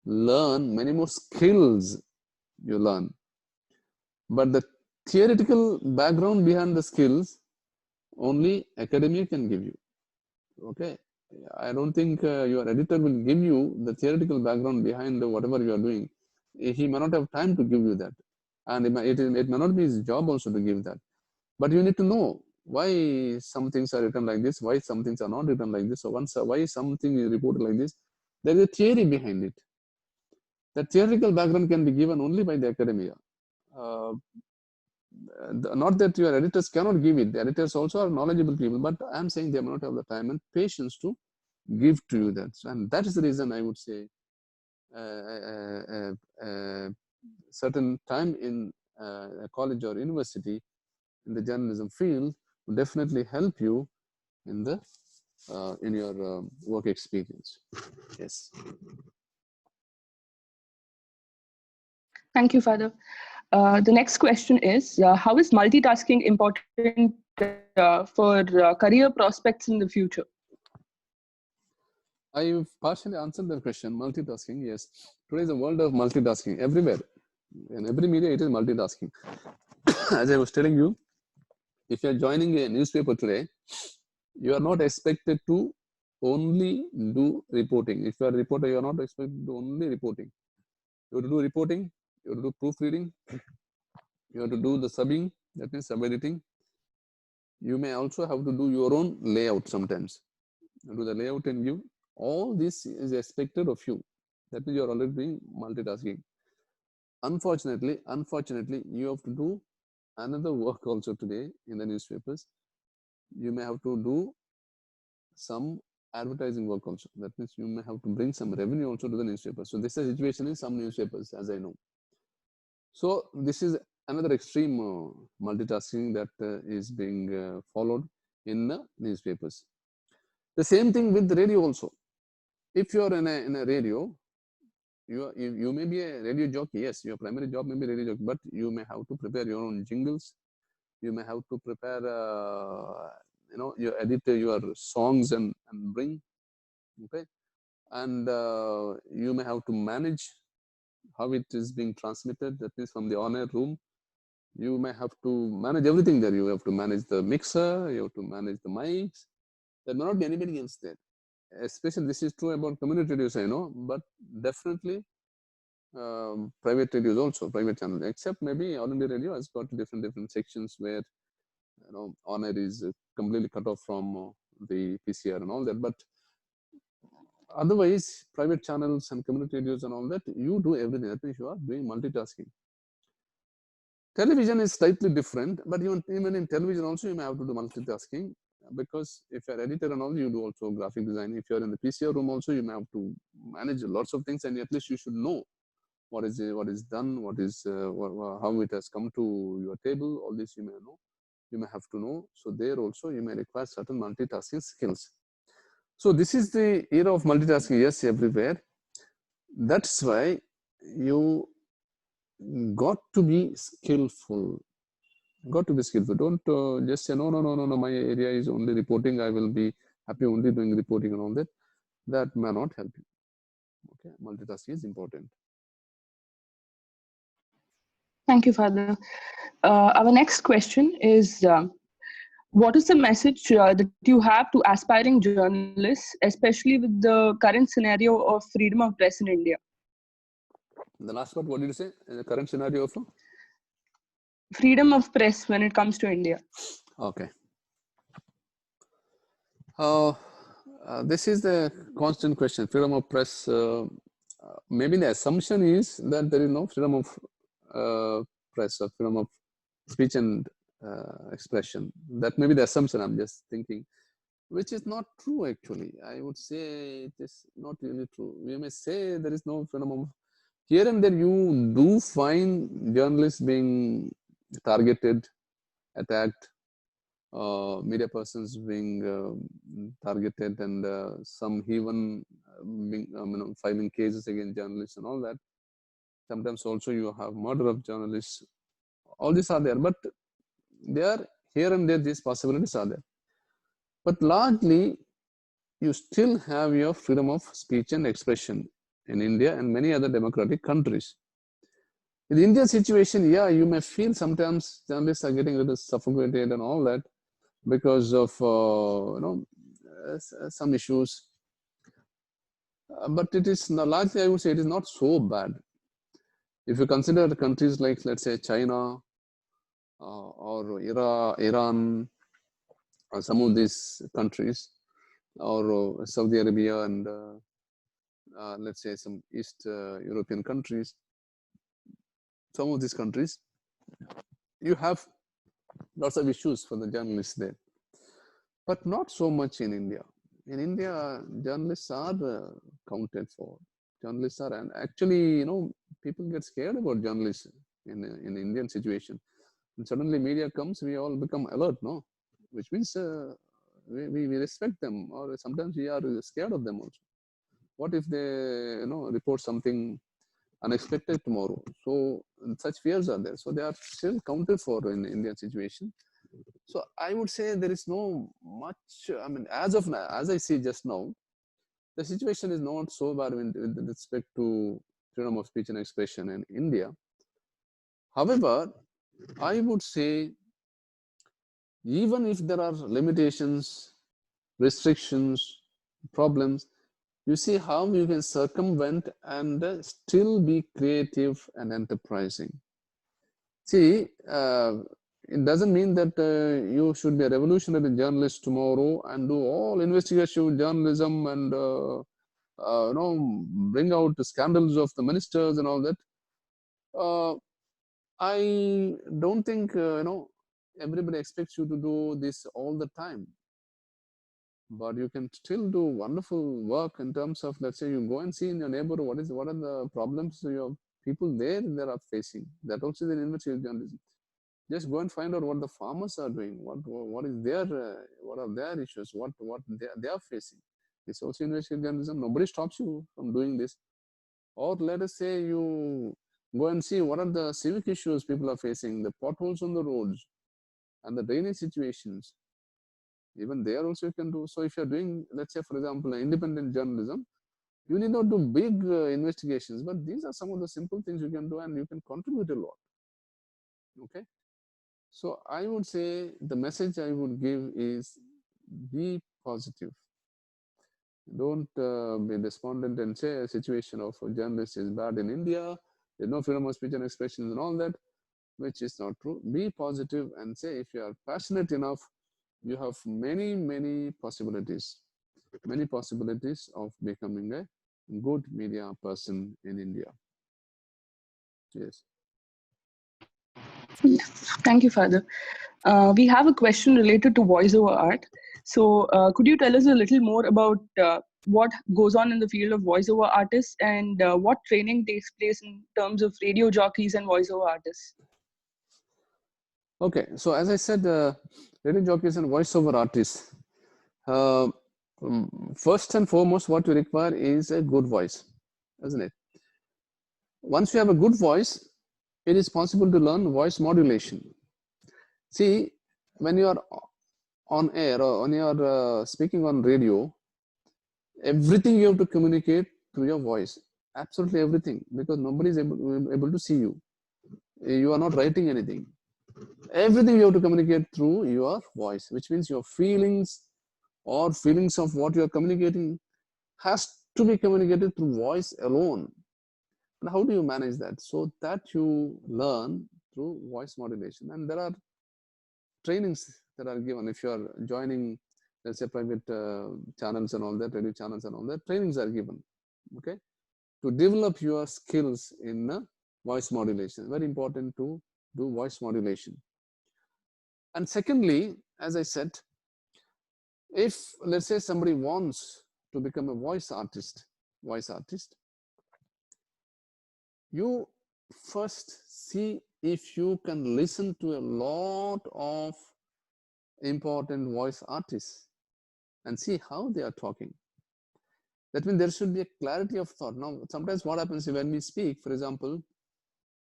learn many more skills you learn. But the theoretical background behind the skills, only academia can give you. Okay. I don't think your editor will give you the theoretical background behind whatever you are doing. He may not have time to give you that. And it may not be his job also to give that. But you need to know why some things are written like this, why some things are not written like this. So why something is reported like this, there is a theory behind it. The theoretical background can be given only by the academia. Not that your editors cannot give it. The editors also are knowledgeable people, but I'm saying they may not have the time and patience to give to you that. And that is the reason I would say certain time in a college or university in the journalism field will definitely help you in the in your work experience. Yes. Thank you, Father. The next question is, how is multitasking important for career prospects in the future? I've partially answered that question. Multitasking, yes. Today is a world of multitasking everywhere. In every media, it is multitasking. As I was telling you, if you are joining a newspaper today, you are not expected to only do reporting. If you are a reporter, you are not expected to do only reporting. You have to do reporting, you have to do proofreading, you have to do the subbing, that means sub editing. You may also have to do your own layout sometimes. You do the layout and give. All this is expected of you. That means you are already doing multitasking. Unfortunately, you have to do another work also today in the newspapers. You may have to do some advertising work also. That means you may have to bring some revenue also to the newspaper. So this is a situation in some newspapers, as I know. So this is another extreme multitasking that is being followed in the newspapers. The same thing with the radio also. If you are in a radio, you may be a radio jockey. Yes, your primary job may be radio jockey, but you may have to prepare your own jingles. You may have to prepare, you edit your songs and bring. Okay, and you may have to manage how it is being transmitted. That means from the on-air room. You may have to manage everything there. You have to manage the mixer. You have to manage the mics. There may not be anybody else there. Especially this is true about community radios, I know, but definitely private radios also, private channels, except maybe All India Radio has got different sections where on air is completely cut off from the PCR and all that. But otherwise, private channels and community radios and all that, you do everything. That means you are doing multitasking. Television is slightly different, but even in television also you may have to do multitasking. because if you're editor and all, you do also graphic design. If you're in the PCR room also, you may have to manage lots of things, and at least you should know what is done, what is how it has come to your table. All this you may know, you may have to know. So there also you may require certain multitasking skills. So this is the era of multitasking. Yes, everywhere. That's why you got to be skillful. Got to be skillful. Don't just say no. My area is only reporting. I will be happy only doing reporting and all that. That may not help you. Okay, multitasking is important. Thank you, Father. Our next question is, what is the message that you have to aspiring journalists, especially with the current scenario of freedom of press in India? The last part, what did you say? The current scenario of freedom of press when it comes to India. Okay. This is the constant question. Freedom of press. Maybe the assumption is that there is no freedom of press or freedom of speech and expression. That may be the assumption. I'm just thinking, which is not true actually. I would say it is not really true. We may say there is no freedom of. Here and there, you do find journalists being targeted, attacked, media persons being targeted, and some even being, filing cases against journalists and all that. Sometimes also you have murder of journalists. All these are there, but they are here and there. These possibilities are there, but largely you still have your freedom of speech and expression in India and many other democratic countries. In the Indian situation, yeah, you may feel sometimes journalists are getting a little suffocated and all that because of some issues. But it is largely, I would say, it is not so bad. If you consider the countries like, let's say, China or Iran, or some of these countries, or Saudi Arabia and let's say some East European countries, some of these countries, you have lots of issues for the journalists there, but not so much in India. In India, journalists are counted for. Journalists are, and actually, people get scared about journalists in Indian situation. And suddenly media comes, we all become alert, no? Which means we respect them, or sometimes we are scared of them also. What if they, report something unexpected tomorrow? So such fears are there. So they are still counted for in Indian situation. So I would say there is no much, as of now, as I see just now, the situation is not so bad with respect to freedom of speech and expression in India. However, I would say, even if there are limitations, restrictions, problems, you see how you can circumvent and still be creative and enterprising. See, it doesn't mean that you should be a revolutionary journalist tomorrow and do all investigative journalism and bring out the scandals of the ministers and all that. I don't think everybody expects you to do this all the time, but you can still do wonderful work in terms of, let's say, you go and see in your neighborhood what are the problems your people there are facing. That also is an investigative journalism. Just go and find out what the farmers are doing, what is their what are their issues, what they are facing. It's also investigative journalism. Nobody stops you from doing this. Or let us say you go and see what are the civic issues people are facing, the potholes on the roads and the drainage situations. Even there also you can do. So if you're doing, let's say, for example, independent journalism, you need not do big investigations, but these are some of the simple things you can do and you can contribute a lot. Okay. So I would say the message I would give is be positive. Don't be despondent and say a situation of a journalist is bad in India, there's no freedom of speech and expression and all that, which is not true. Be positive and say, if you are passionate enough, you have many possibilities of becoming a good media person in India. Yes. Thank you, Father. We have a question related to voiceover art. So could you tell us a little more about what goes on in the field of voiceover artists and what training takes place in terms of radio jockeys and voiceover artists? Okay, so as I said, radio jockeys and voiceover artists, uh, first and foremost, what you require is a good voice, isn't it? Once you have a good voice, it is possible to learn voice modulation. See, when you are on air or when you are speaking on radio, everything you have to communicate through your voice. Absolutely everything, because nobody is able to see you. You are not writing anything. Everything you have to communicate through your voice, which means your feelings or feelings of what you are communicating has to be communicated through voice alone. And how do you manage that? So that you learn through voice modulation. And there are trainings that are given. If you are joining, let's say, private channels and all that, radio channels and all that, trainings are given, okay, to develop your skills in voice modulation. Very important to do voice modulation. And secondly, as I said, if let's say somebody wants to become a voice artist, you first see if you can listen to a lot of important voice artists and see how they are talking. That means there should be a clarity of thought. Now, sometimes what happens when we speak, for example,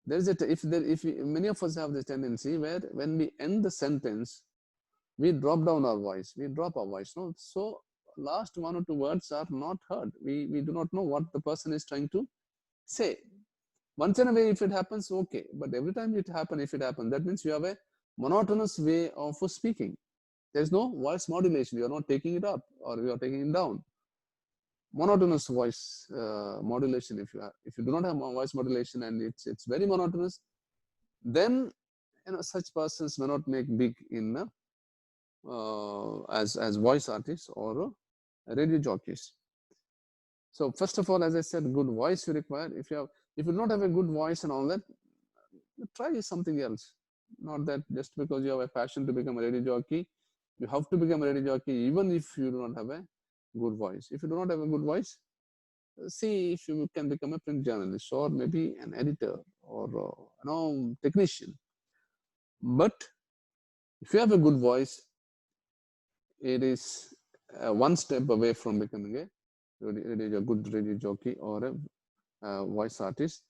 there's many of us have this tendency where when we end the sentence, we drop down our voice, we drop our voice. No? So last one or two words are not heard. We do not know what the person is trying to say. Once in a way, if it happens, okay. But every time if it happens, that means you have a monotonous way of speaking. There's no voice modulation. You're not taking it up or you are taking it down. Monotonous voice modulation. If you do not have voice modulation and it's very monotonous, then such persons may not make big in as voice artists or radio jockeys. So first of all, as I said, good voice you require. If you do not have a good voice and all that, try something else. Not that just because you have a passion to become a radio jockey, you have to become a radio jockey even if you do not have a good voice. If you do not have a good voice, see if you can become a print journalist or maybe an editor or technician. But if you have a good voice, it is one step away from becoming a good radio jockey or a voice artist.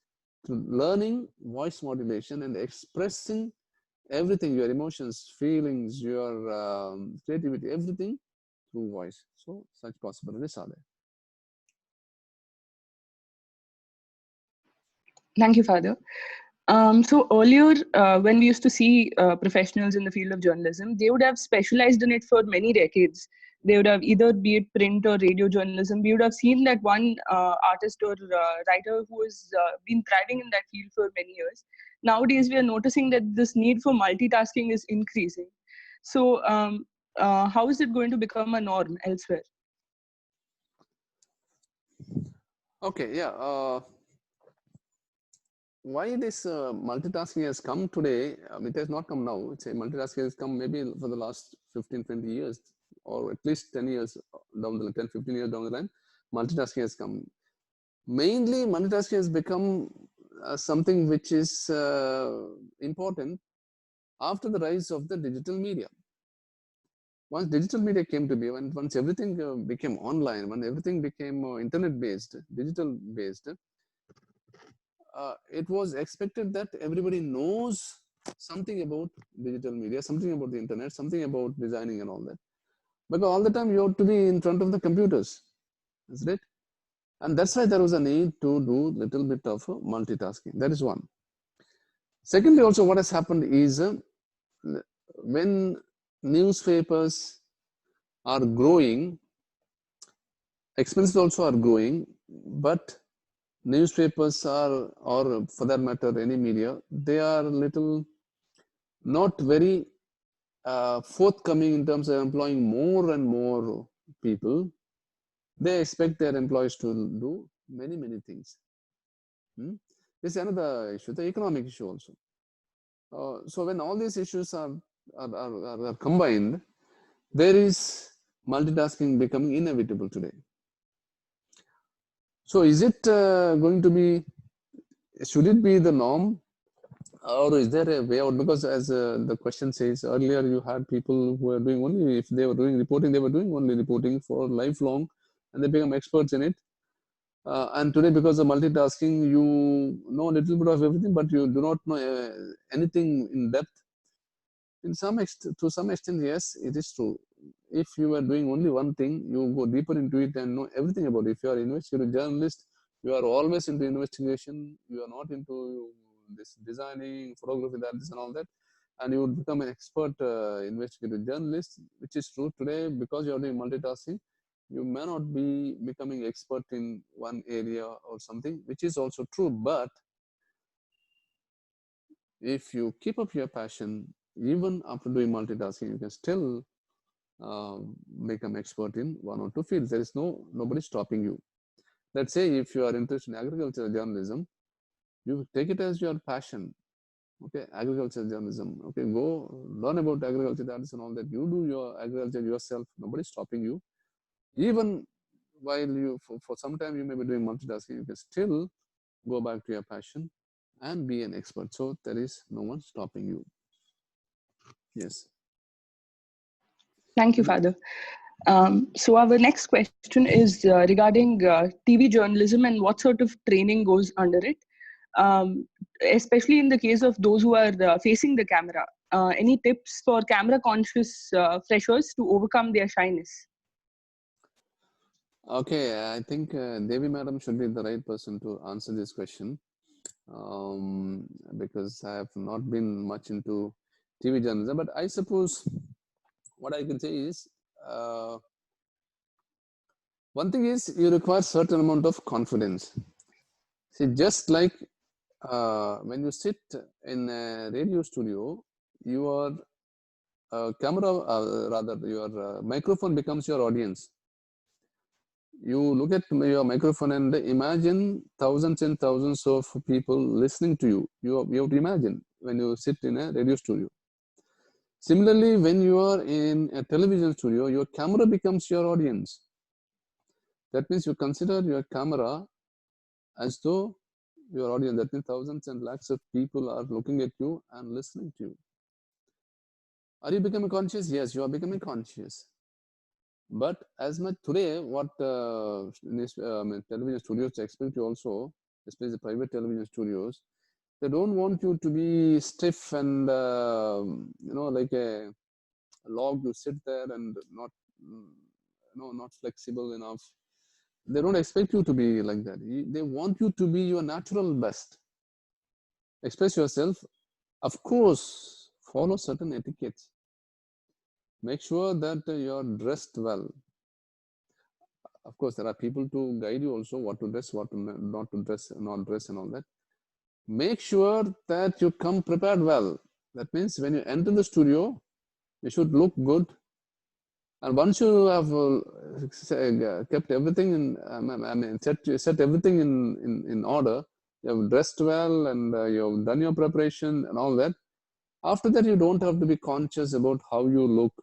To learning voice modulation and expressing everything, your emotions, feelings, your creativity, everything through voice. So such possibilities are there. Thank you, Father. So earlier, when we used to see professionals in the field of journalism, they would have specialized in it for many decades. They would have either be it print or radio journalism. We would have seen that one artist or writer who has been thriving in that field for many years. Nowadays, we are noticing that this need for multitasking is increasing. So how is it going to become a norm elsewhere? Okay, yeah. Why this multitasking has come today, it has not come now. It's a multitasking has come maybe for the last 15, 20 years, or at least 10 years down the line, 10, 15 years down the line, multitasking has come. Mainly, multitasking has become something which is important after the rise of the digital media. Once digital media came to be, once everything became online, when everything became internet-based, digital-based, it was expected that everybody knows something about digital media, something about the internet, something about designing and all that. Because all the time you have to be in front of the computers, isn't it? And that's why there was a need to do little bit of multitasking. That is one. Secondly, also what has happened is when newspapers are growing, expenses also are growing, but newspapers are, or for that matter, any media, they are little not very forthcoming in terms of employing more and more people. They expect their employees to do many, many things. This is another issue, the economic issue also. So when all these issues are combined, there is multitasking becoming inevitable today. So is it going to be, should it be the norm, or is there a way out? Because as the question says, earlier you had people who were doing only, if they were doing reporting, they were doing only reporting for lifelong, and they become experts in it. And today, because of multitasking, you know a little bit of everything, but you do not know anything in depth. To some extent, yes, it is true. If you are doing only one thing, you go deeper into it and know everything about it. If you are an investigative journalist, you are always into investigation. You are not into this designing, photography, that, this, and all that. And you would become an expert investigative journalist, which is true today because you are doing multitasking. You may not be becoming expert in one area or something, which is also true. But if you keep up your passion, even after doing multitasking, you can still become expert in one or two fields. There is nobody stopping you. Let's say if you are interested in agricultural journalism, you take it as your passion. Okay, agricultural journalism. Okay, go learn about agriculture, that is and all that. You do your agriculture yourself. Nobody stopping you. Even while you, for some time, you may be doing multitasking, you can still go back to your passion and be an expert. So there is no one stopping you. Yes. Thank you, Father. So our next question is regarding TV journalism and what sort of training goes under it, especially in the case of those who are facing the camera. Any tips for camera-conscious freshers to overcome their shyness? Okay, I think Devi Madam should be the right person to answer this question, because I have not been much into TV journalism. But I suppose what I can say is, one thing is you require certain amount of confidence. See, just like when you sit in a radio studio, your camera, rather your microphone becomes your audience. You look at your microphone and imagine thousands and thousands of people listening to you. You have to imagine when you sit in a radio studio. Similarly, when you are in a television studio, your camera becomes your audience. That means you consider your camera as though your audience. That means thousands and lakhs of people are looking at you and listening to you. Are you becoming conscious? Yes, you are becoming conscious. But as much today, what television studios expect you also, especially the private television studios, they don't want you to be stiff and like a log. You sit there and not flexible enough. They don't expect you to be like that. They want you to be your natural best. Express yourself. Of course, follow certain etiquettes. Make sure that you're dressed well. Of course, there are people to guide you also what to dress, what to not to dress, not dress, and all that. Make sure that you come prepared well. That means when you enter the studio, you should look good. And once you have kept everything in, set everything in order, you have dressed well and you have done your preparation and all that. After that, you don't have to be conscious about how you look,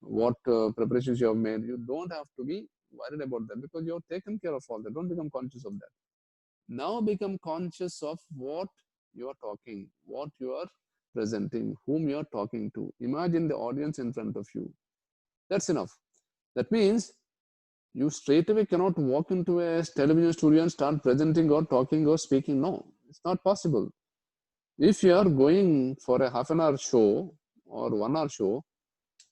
what preparations you have made. You don't have to be worried about that because you have taken care of all that. Don't become conscious of that. Now become conscious of what you are talking, what you are presenting, whom you are talking to. Imagine the audience in front of you. That's enough. That means you straight away cannot walk into a television studio and start presenting or talking or speaking. No, it's not possible. If you are going for a half an hour show or 1 hour show,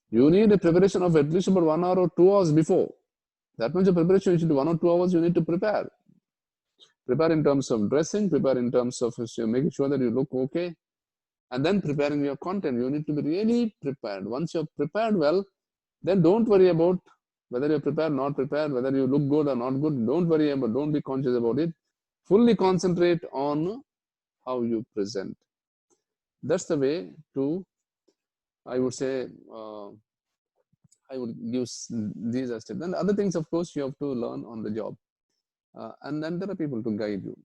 you need a preparation of at least about 1 hour or 2 hours before. That means the preparation you should do 1 or 2 hours you need to prepare. Prepare in terms of dressing, prepare in terms of making sure that you look okay, and then preparing your content. You need to be really prepared. Once you're prepared well, then don't worry about whether you're prepared, not prepared, whether you look good or not good. Don't worry about, don't be conscious about it. Fully concentrate on how you present. That's the way to, I would say, I would use these as tips. And other things, of course, you have to learn on the job. And then there are people to guide you.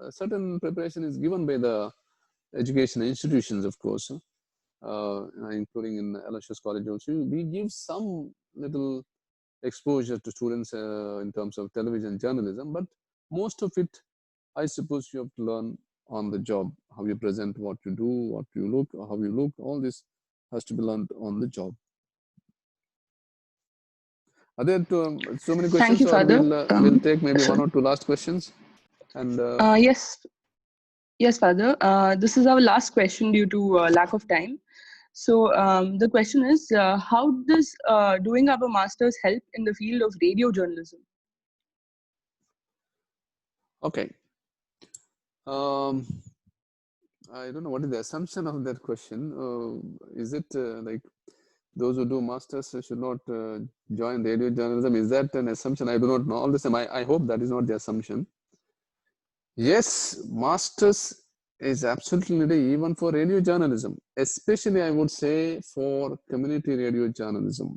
A certain preparation is given by the education institutions, of course, including in Aloysius College also. We give some little exposure to students in terms of television journalism, but most of it, I suppose, you have to learn on the job. How you present, what you do, what you look, how you look, all this has to be learned on the job. Are there so many Thank questions, you, or Father. we'll take maybe So, one or two last questions? And yes, yes, Father. This is our last question due to lack of time. So the question is, how does doing our masters help in the field of radio journalism? okay, I don't know what is the assumption of that question. Is it like those who do masters should not join radio journalism? Is that an assumption? I do not know. All the same, I hope that is not the assumption. Yes, masters is absolutely needed even for radio journalism, especially I would say for community radio journalism.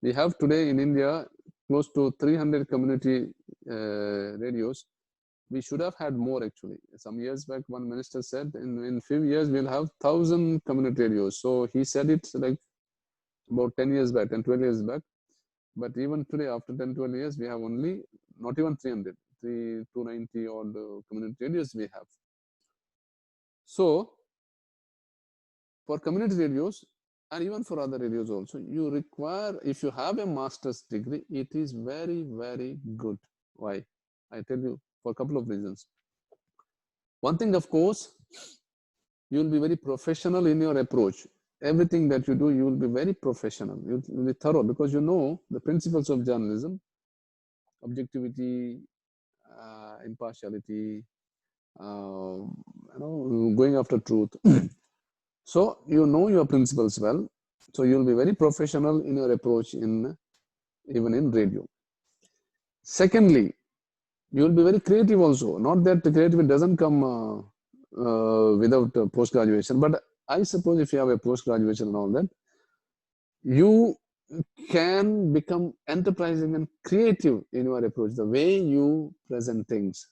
We have today in India close to 300 community radios. We should have had more actually. Some years back, one minister said in few years we'll have 1,000 community radios. So he said it like about 10 years back, 10, 12 years back. But even today, after 10, 12 years, we have only not even 300, 290 odd community radios we have. So for community radios and even for other radios also, you require, if you have a master's degree, it is very, very good. Why? I tell you, for a couple of reasons. One thing, of course, you will be very professional in your approach. Everything that you do, you will be very professional. You will be thorough because you know the principles of journalism, objectivity, impartiality, going after truth. So you know your principles well. So you will be very professional in your approach even in radio. Secondly, you will be very creative also. Not that the creativity doesn't come without post-graduation, but I suppose if you have a post-graduation and all that, you can become enterprising and creative in your approach, the way you present things,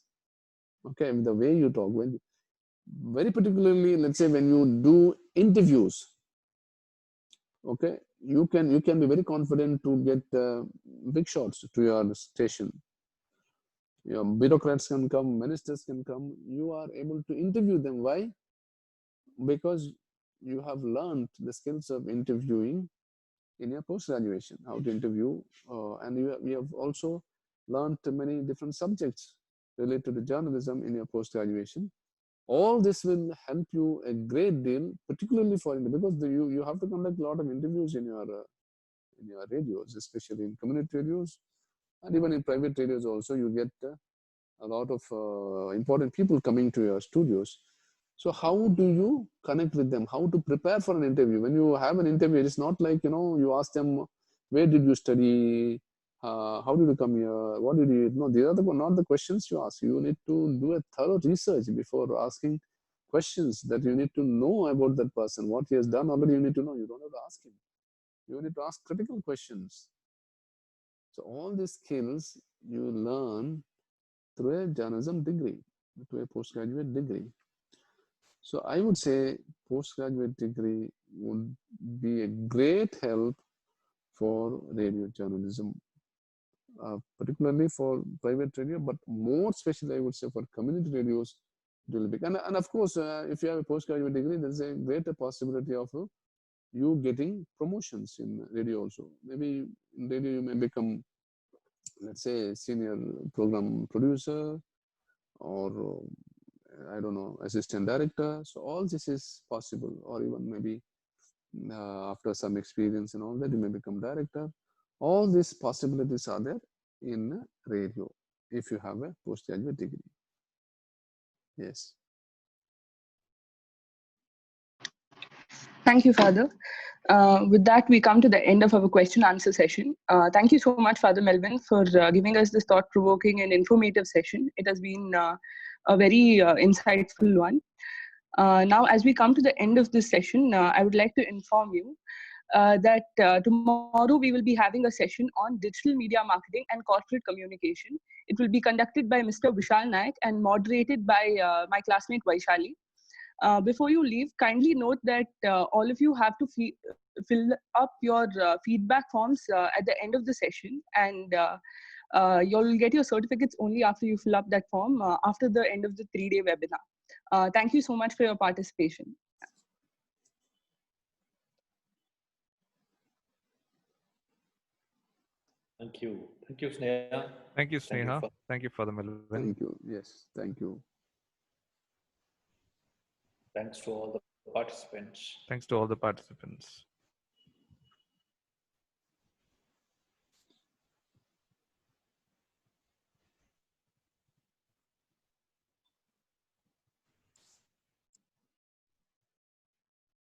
okay, the way you talk. When, very particularly, let's say when you do interviews, okay, you can be very confident to get big shots to your station. Your bureaucrats can come, ministers can come. You are able to interview them. Why? Because you have learned the skills of interviewing in your post-graduation, how to interview, and you have also learned many different subjects related to journalism in your post-graduation. All this will help you a great deal, particularly for India, because you have to conduct a lot of interviews in your radios, especially in community radios, and even in private radios also. You get a lot of important people coming to your studios. So how do you connect with them? How to prepare for an interview? When you have an interview, it's not like, you ask them, where did you study? How did you come here? What did you eat? No, these are not the questions you ask. You need to do a thorough research before asking questions that you need to know about that person. What he has done already, you need to know. You don't have to ask him. You need to ask critical questions. So all these skills you learn through a journalism degree, through a postgraduate degree. So I would say postgraduate degree would be a great help for radio journalism, particularly for private radio, but more especially I would say for community radios. It will be, and of course, if you have a postgraduate degree, there's a greater possibility of you getting promotions in radio also. Maybe in radio you may become, let's say, senior program producer, or I don't know, assistant director. So all this is possible, or even maybe after some experience and all that, you may become director. All these possibilities are there in radio if you have a postgraduate degree. Yes. Thank you, Father. With that, we come to the end of our question answer session. Thank you so much, Father Melvin, for giving us this thought-provoking and informative session. It has been a very insightful one. Now, as we come to the end of this session, I would like to inform you that tomorrow we will be having a session on digital media marketing and corporate communication. It will be conducted by Mr. Vishal Naik and moderated by my classmate Vaishali. Before you leave, kindly note that all of you have to fill up your feedback forms at the end of the session, and you'll get your certificates only after you fill up that form after the end of the 3-day webinar. Thank you so much for your participation. Thank you. Thank you, Sneha. Thank you, Sneha. Thank you for the Melvin. Thank you. Yes, thank you. Thanks to all the participants. Thanks to all the participants.